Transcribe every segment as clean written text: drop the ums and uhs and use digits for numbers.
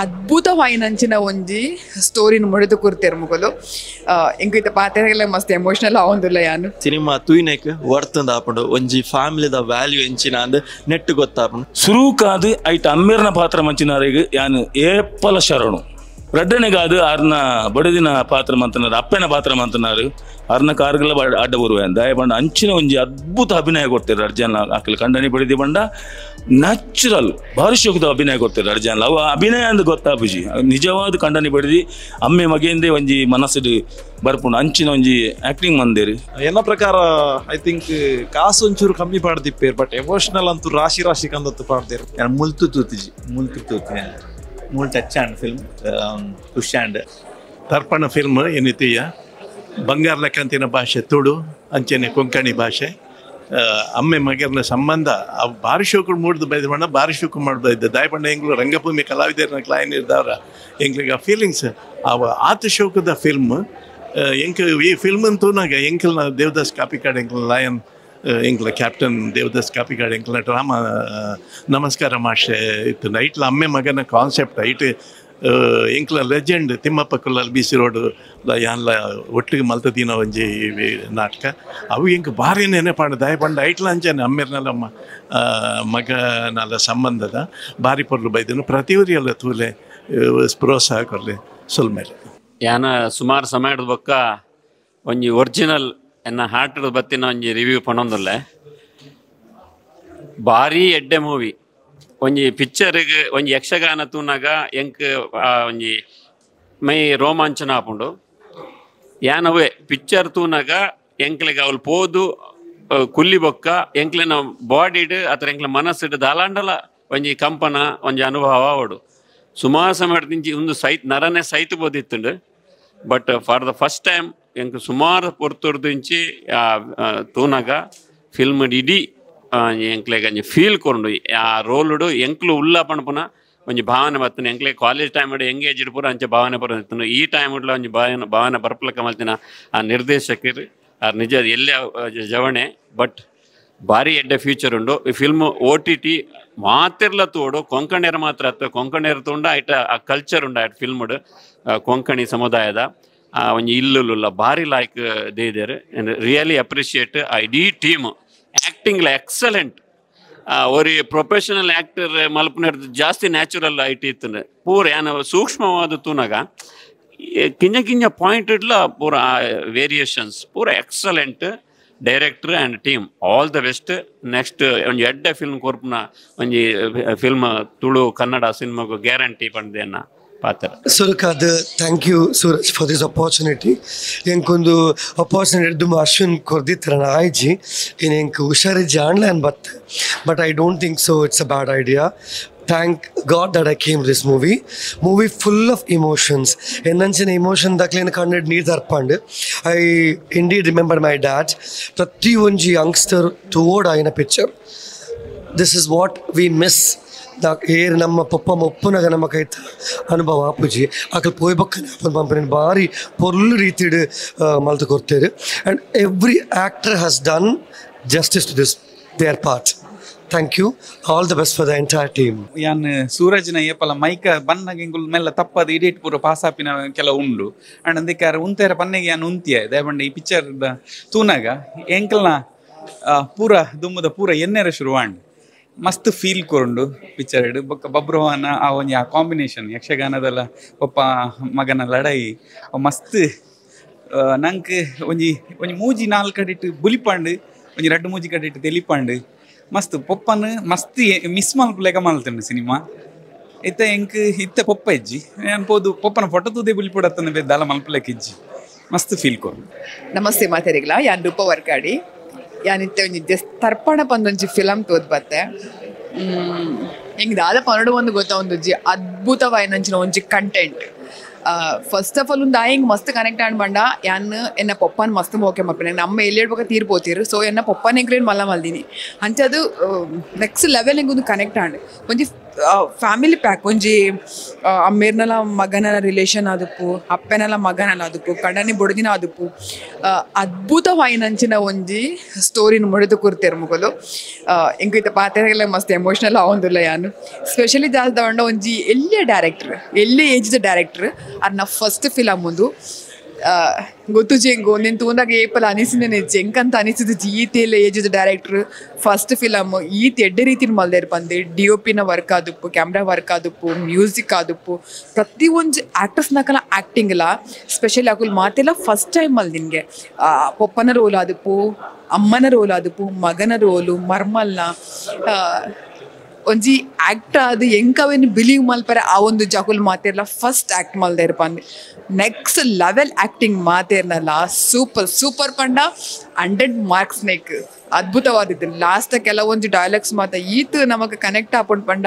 ಅದ್ಭುತವಾಯಿನಂಚಿನ ಒಂಜಿ ಸ್ಟೋರಿನ ಮುಡಿದು ಕೂರ್ತಿರು ಮುಗಲು ಇಂಕ ಇತ್ತ ಪಾತೆರೆಲ್ಲ ಮಸ್ತ್ ಎಮೋಷನಲ್ ಆವೊಂದುಲ್ಲ ಯಾನು ಸಿನಿಮಾ ತೂಯಿನೆಕ್ ವರ್ತಂದ ಆಪುಂಡು ಒಂಜಿ ಫ್ಯಾಮಿಲಿದ ವ್ಯಾಲ್ಯೂ ಎಂಚಿನ ಅಂದ್ ನೆಟ್ ಗೊತ್ತಾಪುಂಡು ಸುರು ಕಾದು ಐಟ್ ಅಮ್ಮೇರ್ನ ಪಾತ್ರ ಮಂಚಿನಾರಿಗೆ ಯಾನು ಏಪಲ ಶರಣು ರಡ್ಡನೆ ಕಾದು ಆರ್ನ ಬಡದಿನ ಪಾತ್ರ ಮಂತನಾರು ಅಪ್ಪನ ಪಾತ್ರ ಮಂತನಾರು ಅರ್ನ ಕಾರ್ಗಳ ಅಡ್ಡ ಬರುವೆ ದಯ ಬಂಡ ಅಂಚಿನ ಒಂಜಿ ಅದ್ಭುತ ಅಭಿನಯ ಕೊಡ್ತಾರೆ ಅರ್ಜನ್ ಆಕಲ್ ಕಂಡನಿ ಬಡಿದಿ ಬಂಡ ನ್ಯಾಚುರಲ್ ಭಾರಿ ಶೋಕದ ಅಭಿನಯ ಕೊಡ್ತಾರೆ ಅರ್ಜನ್ ಅವು ಅಭಿನಯ ಅಂದ್ ಗೊತ್ತಾಪುಜಿ ನಿಜವಾದ ಕಂಡನಿ ಬಡಿದಿ ಅಮ್ಮೆ ಮಗೆಯಿಂದೇ ಒಂಜಿ ಮನಸ್ಸು ಬರ್ಪುಂಡು ಅಂಚಿನ ಒಂಜಿ ಆಕ್ಟಿಂಗ್ ಮಂದೇರಿ ಎನ್ನ ಪ್ರಕಾರ ಐ ಥಿಂಕ್ ಕಾಸು ಒಂಚೂರು ಕಮ್ಮಿ ಪಾಡ್ದಿಪ್ಪೇರು ಬಟ್ ಎಮೋಷನಲ್ ಅಂತೂ ರಾಶಿ ರಾಶಿ ಕಂದತ್ತು ಪಾಡ್ದೇರು ಮುಲ್ತು ತೂತಿಜಿ ಮೂಲ್ touch and film Khush and ತರ್ಪಣ ಫಿಲ್ಮ್ ಏನಿತೀಯ ಬಂಗಾರ ಲೆಕ್ಕಂತಿನ ಭಾಷೆ ತುಳು ಅಂಚೆನೆ ಕೊಂಕಣಿ ಭಾಷೆ ಅಮ್ಮೆ ಮಗರ್ನ ಸಂಬಂಧ ಅವು ಭಾರಿ ಶೋಕು ಮೂಡ್ದು ಬೈದ ಬಣ್ಣ ಭಾರಿ ಶೋಕು ಮಾಡ್ಬೈದ್ದೆ ದಾಯಪಂಡ ಎಂಗ್ಲು ರಂಗಭೂಮಿ ಕಲಾವಿದರನ್ನ ಕ್ಲೈನ್ ಇರ್ದವ್ರ ಎಂಗ್ಲಿಗೆ ಆ ಫೀಲಿಂಗ್ಸ್ ಅವ ಆತ ಶೋಕದ ಫಿಲ್ಮ್ ಎಂಕ್ ಈ ಫಿಲ್ಮ್ ಅಂತೂನಾಗ ಎಂಕಲ್ನ ದೇವದಾಸ್ ಕಾಪಿಕಾಡ್ ಎಂಕಲ್ ಲಯನ್ ಎಂಕ್ಲ ಕ್ಯಾಪ್ಟನ್ ದೇವದಾಸ್ ಕಾಪಿಕಾಡ್ ಎಂಕ್ಲ ಡ್ರಾಮಾ ನಮಸ್ಕಾರ ಮಾಷೆ ಇತ್ತು ನೈಟ್ಲ ಅಮ್ಮೆ ಮಗನ ಕಾನ್ಸೆಪ್ಟ್ ಐಟ್ ಎಂಕ್ಲ legend Thimmappa Kullal B C road ಯಾನ್ಲ ಒಟ್ಟಿಗೆ ಮಲ್ತದಿನ ಒಂಜಿ ನಾಟಕ ಅವು ಎಂಕ್ ಭಾರಿ ನೆನೆಪಾಂಡು ದಯಪಂಡ ಐಟ್ಲ ಅಂಚನೆ ಅಮ್ಮೇರ್ನಲ್ಲ ಮಗನಲ್ಲ ಸಂಬಂಧದ ಭಾರಿ ಪೊರ್ಲು ಬೈದನು ಪ್ರತಿಯೊರಿಯಲ್ಲ ತೂಲೆ ಪ್ರೋತ್ಸಾಹ ಕೊರ್ಲೆ ಸುಲ್ಮೇಲೆ ಯಾನ ಸುಮಾರು ಸಮಯದ ಬೊಕ್ಕ ಒಂಜಿ ಒರಿಜಿನಲ್ ಎನ್ನ ಹಾರ್ಟದ ಬತ್ತಿನ ಒಂಜಿ ರಿವ್ಯೂ ಪಣೊಂದುಲ್ಲೆ ಭಾರಿ ಎಡ್ಡೆ ಮೂವಿ ಒಂಜಿ ಪಿಕ್ಚರ್ಗೆ ಒಂಜಿ ಯಕ್ಷಗಾನ ತೂನಾಗ ಎಂಕ್ ಒಂಜಿ ಮೈ ರೋಮಾಂಚನ ಆಪುಂಡು ಯಾನವೇ ಪಿಕ್ಚರ್ ತೂನಾಗ ಎಂಕ್ಲೆಗೆ ಅವಳು ಪೋದು ಕುಲ್ಲಿ ಬೊಕ್ಕ ಎಂಕ್ಲೆನ ಬಾಡಿಡ್ ಅಥವಾ ಎಂಕ್ಲ ಮನಸ್ಸಿಡ್ ದಾಲಾಂಡಲ ಒಂಜಿ ಕಂಪನ ಒಂಜಿ ಅನುಭವ ಅವಡು ಸುಮಾರು ಸಮಯದಿಂಚಿ ಒಂದು ನರನೇ ಸೈತು ಬೋದಿತ್ತುಂಡು but for the first time ಎಂಕ್ ಸುಮಾರು ಪೊರ್ತುರ್ದಿಂಚಿ ತೂನಾಗ ಫಿಲ್ಮ್ ಇಡೀ ಎಂಕ್ಲೆಗೆ ಒಂಜಿ ಫೀಲ್ ಕೊಂಡು ಆ ರೋಲುಡು ಎಂಕ್ಲು ಉಲ್ಲ ಪಣಪುನ ಒಂಜಿ ಭಾವನೆ ಬರ್ತನೆ ಎಂಕ್ಲೆ ಕಾಲೇಜ್ ಟೈಮ್ ಎಂಗೇಜ್ಡ್ ಪೂರ ಅಂಚೆ ಭಾವನೆ ಬರ್ತನು ಈ ಟೈಮ್ ಒಂಜಿ ಭಾವನೆ ಬರ್ಪಲಕ್ಕ ಮಲ್ತಿನ ಆ ನಿರ್ದೇಶಕರು ಆ ನಿಜ ಎಲ್ಲೇ ಜವಣೆ ಬಟ್ ಭಾರಿ ಎಡ್ಡೆ ಫ್ಯೂಚರ್ ಉಂಡು ಈ ಫಿಲ್ಮ್ OTT ಮಾತಿರ್ಲ ತೋಡು ಕೊಂಕಣಿಯರು ಮಾತ್ರ ಅಥವಾ ಕೊಂಕಣಿಯರು ತಗೊಂಡ ಐಟ ಆ ಕಲ್ಚರ್ ಉಂಡ ಐಟ್ ಫಿಲ್ಮ್ಡ್ ಕೊಂಕಣಿ ಸಮುದಾಯದ ಒಂಜಿ ಇಲ್ಲುಲ್ಲ ಭಾರಿ ಲಾಯ್ಕ್ ದೇದೇರು ರಿಯಲಿ ಅಪ್ರಿಷಿಯೇಟ್ ಆ ಇಡೀ ಟೀಮ್ ಆ್ಯಕ್ಟಿಂಗ್ಲ ಎಕ್ಸಲೆಂಟ್ ஒரு ಪ್ರೊಫೆಷನಲ್ ಆ್ಯಕ್ಟರ್ ಮಲ್ಪನ ಜಾಸ್ತಿ ನ್ಯಾಚುರಲ್ ಐಟಿ ಇತ್ತು ಪೂರ ಏನು ಸೂಕ್ಷ್ಮವಾದ ತೂನಾಗ ಕಿಂಜ ಕಿಂಜ ಪಾಯಿಂಟ್ ಇಡ್ಲ ಪೂರ ವೇರಿಯೇಷನ್ಸ್ ಪೂರ excellent director and team all the best next ಒಂಜಿ ಎಡ್ಡೆ ಫಿಲ್ಮ್ ಕೊರ್ಪುನ ಒಂಜಿ ಫಿಲ್ಮ್ ತುಳು ಕನ್ನಡ ಸಿನಿಮಾಗೂ ಗ್ಯಾರಂಟಿ ಪಂಡ್ದೇನ ಪಾತ್ರ ಸುರಕಾದ thank you Suraj for this opportunity ಎಂಕೊಂದು ಅಪಾರ್ಚುನಿಟಿ ದುಂಬ ಅಶ್ವಿನ್ ಕೊರ್ದಿತ್ತರ ಆಯ್ಜಿ ಇನ್ನು ಎಂಕ್ ಹುಷಾರಿಜ್ಜಿ ಆಣ್ಲೆ ಅನ್ ಬತ್ತೆ but I don't think so it's a bad idea thank God that I came this movie full of emotions enanchina emotion daklena kannad neer darpande I indeed remember my dad prati onji youngster toward ayina picture this is what we miss air ನಮ್ಮ ಪಪ್ಪ ಒಪ್ಪನಾಗ ನಮ್ಮ ಕೈತ ಅನುಭವ ಆಪುಜಿ ಆಕಲ್ ಪೋಯ್ ಬಕ್ಕನೆ ಅಪ್ಪನ ಪಂಪನ ಭಾರಿ ಪೊರ್ಲು ರೀತಿಡ್ ಮಲ್ತು ಕೊಡ್ತೇವೆ and every actor has done justice to this their part thank you all the best for the entire team ಯಾನ್ ಸೂರಜ್ನ ಏಪಲ ಮೈಕ ಬನ್ನಗ ಇಂಗುಲ್ ಮೆಲ್ಲ ತಪ್ಪದ ಇಡೀಟ್ ಪೂರ ಪಾಸಾಪಿನ ಕೆಲ ಉಂಡು ಅಂಡ್ ಅಂದಿಕ್ಕಾರ ಉಂತೇರ ಪನ್ನೆಗೆ ಯಾನ್ ಉಂತಿಯ ದಯಬಂಡ ಈ ಪಿಕ್ಚರ್ ತೂನಾಗ ಎಂಕಲ್ನ ಪೂರ ದುಮ್ಮದ ಪೂರ ಎನ್ನೆರ ಶುರುವಾಂಡ್ ಮಸ್ತ್ ಫೀಲ್ ಕೊರಂಡು ಪಿಕ್ಚರ್ ಹಿಡು ಬೊಕ್ಕ ಬಬ್ರವಾನ ಆ ಒಂಜಿ ಆ ಕಾಂಬಿನೇಷನ್ ಯಕ್ಷಗಾನದಲ್ಲ ಒಪ್ಪ ಮಗನ ಲಡಾಯಿ ಮಸ್ತ್ ನಂಕ್ ಒಂಜಿ ಮೂಜಿ ನಾಲ್ಕು ಕಡಿಟ್ಟು ಬುಲಿಪಾಂಡು ಒಂಜಿ ರಡ್ಡು ಮೂಜಿ ಕಡಿಟ್ಟು ತೆಲಿಪಾಂಡು ಮಸ್ತ್ ಪೊಪ್ಪನ್ ಮಸ್ತ್ ಮಿಸ್ ಮಲ್ಪಲೆಗ ಮಲ್ತುಂಡು ಸಿನಿಮಾ ಇತ್ತ ಎಂಕ್ ಇತ್ತ ಪೊಪ್ಪ ಇಜ್ಜಿ ನಾನು ಪೋದು ಪೊಪ್ಪನ ಫೋಟೋ ತೂದೆ ಬುಲಿಪುಡತ್ತನ ಬೆದ್ದಾಲ ಮಲ್ಪಲೆಕ್ ಇಜ್ಜಿ ಮಸ್ತ್ ಫೀಲ್ ಕೊರಂಡು ನಮಸ್ತೆ ಮಾತಾಡಿಗ್ಲಾ ಯಾನ್ ರೂಪ ವರ್ಕಾಡಿ ಯಾನಿತ್ತೆ ಒಂಜಿ ಜಸ್ಟ್ ತರ್ಪಣ ಪಂದೊಂಜಿ ಫಿಲಮ್ ತೋದ್ ಬತ್ತೆ ಹೆಂಗೆ ದಾದ ಪನ್ನಡು ಒಂದು ಗೊತ್ತಾ ಒಂದೊಂಜಿ ಅದ್ಭುತವಾಯಿನಂಚಿನ ಒಂಜಿ ಕಂಟೆಂಟ್ ಫಸ್ಟ್ ಆಫ್ ಆಲ್ ಒಂದು ಹಿಂಗೆ ಮಸ್ತ್ ಕನೆಕ್ಟ್ ಆಡ್ಬಂಡ ಯಾನ್ ಎನ್ನ ಪಪ್ಪನ ಮಸ್ತ್ ಮೋಕೆ ಮಪ್ಪಿನ ನಮ್ಮ ಎಲ್ಲಿಡ್ಬೇಕು ತೀರ್ಪೋತೀರು ಸೊ ಎನ್ನ ಪಪ್ಪನ ಎಂಕ್ಲೇನ್ ಮಲ್ಲ ಮಲ್ದಿನಿ ಅಂಚದು ನೆಕ್ಸ್ಟ್ ಲೆವೆಲ್ ಹಿಂಗೆ ಒಂದು ಕನೆಕ್ಟ್ ಆಂಡ್ ಒಂಜಿ ಫ್ಯಾಮಿಲಿ ಪ್ಯಾಕ್ ಒಂಜಿ ಅಮ್ಮೇರ್ನಲ ಮಗನ ರಿಲೇಷನ್ ಆದುಪ್ಪು ಅಪ್ಪೆನಲ ಮಗನಲ ಆದುಪ್ಪು ಕಣ್ಣನಿ ಬುಡದಿನ ಆದುಪ್ಪು ಅದ್ಭುತವಾಯಿನಂಚಿನ ಒಂಜಿ ಸ್ಟೋರಿನ ಮುಡಿದು ಕೂರ್ತೇರು ಮುಗಲು ಇಂಕ ಇತ್ತ ಪಾತ್ರೆಗೆಲ್ಲ ಮಸ್ತ್ ಎಮೋಷನಲ್ ಆವೊಂದುಲ್ಲ ಯಾನು ಸ್ಪೆಷಲಿ ಜಾಸ್ತಿ ತಗೊಂಡ ಒಂಜಿ ಎಲ್ಲಿಯ ಡೈರೆಕ್ಟ್ರ್ ಎಲ್ಲಿ ಏಜ್ದ ಡೈರೆಕ್ಟ್ರ್ ಅನ್ನ ಫಸ್ಟ್ ಫಿಲಮ್ ಒಂದು ಗೊತ್ತು ಜೆಂಗು ನೀನು ತೂಂದಾಗ ಏಪಲ್ ಅನಿಸಿನ ಜೆಂಕಂತ ಅನಿಸಿದ ಈತೆಲ್ಲ ಏಜ್ದ ಡೈರೆಕ್ಟ್ರ್ ಫಸ್ಟ್ ಫಿಲಮ್ ಈತ ಎಡ್ಡೆ ರೀತಿನ ಮಲ್ದೇರು ಬಂದೆ DOP ವರ್ಕ್ ಆದುಪ್ಪು ಕ್ಯಾಮ್ರಾ ವರ್ಕ್ ಆದುಪ್ಪು ಮ್ಯೂಸಿಕ್ ಆದುಪ್ಪು ಪ್ರತಿ ಒಂದು ಆ್ಯಕ್ಟರ್ಸ್ನಾಕಲ್ಲ ಆ್ಯಕ್ಟಿಂಗ್ ಇಲ್ಲ ಸ್ಪೆಷಲಿ ಆಕುಲ್ ಮಾತೆಲ್ಲ ಫಸ್ಟ್ ಟೈಮ್ ಅಲ್ಲಿ ನಿನಗೆ ಪಪ್ಪನ ರೋಲ್ ಆದುಪ್ಪು ಅಮ್ಮನ ರೋಲ್ ಆದುಪ್ಪು ಮಗನ ರೋಲು ಮರ್ಮಲ್ನ ಒಂಜಿ ಆ್ಯಕ್ಟ್ ಅದು ಎಂಕವೇನು ಬಿಲೀವ್ ಮಲ್ಪರೆ ಆ ಒಂದು ಜಾಕುಲ್ ಮಾತೇರ್ಲ ಫಸ್ಟ್ ಆ್ಯಕ್ಟ್ ಮಲ್ದೇರು ಬಂದು ನೆಕ್ಸ್ಟ್ ಲೆವೆಲ್ ಆ್ಯಕ್ಟಿಂಗ್ ಮಾತೇರ್ನಲ್ಲ ಸೂಪರ್ ಪಂಡ 100 ಮಾರ್ಕ್ಸ್ ನೆಕ್ ಅದ್ಭುತವಾದಿತ್ತು ಲಾಸ್ಟ್ ಕೆಲವೊಂದು ಡೈಲಾಗ್ಸ್ ಮಾತ ಈತು ನಮಗೆ ಕನೆಕ್ಟ್ ಆಪುಂಡು ಪಂಡ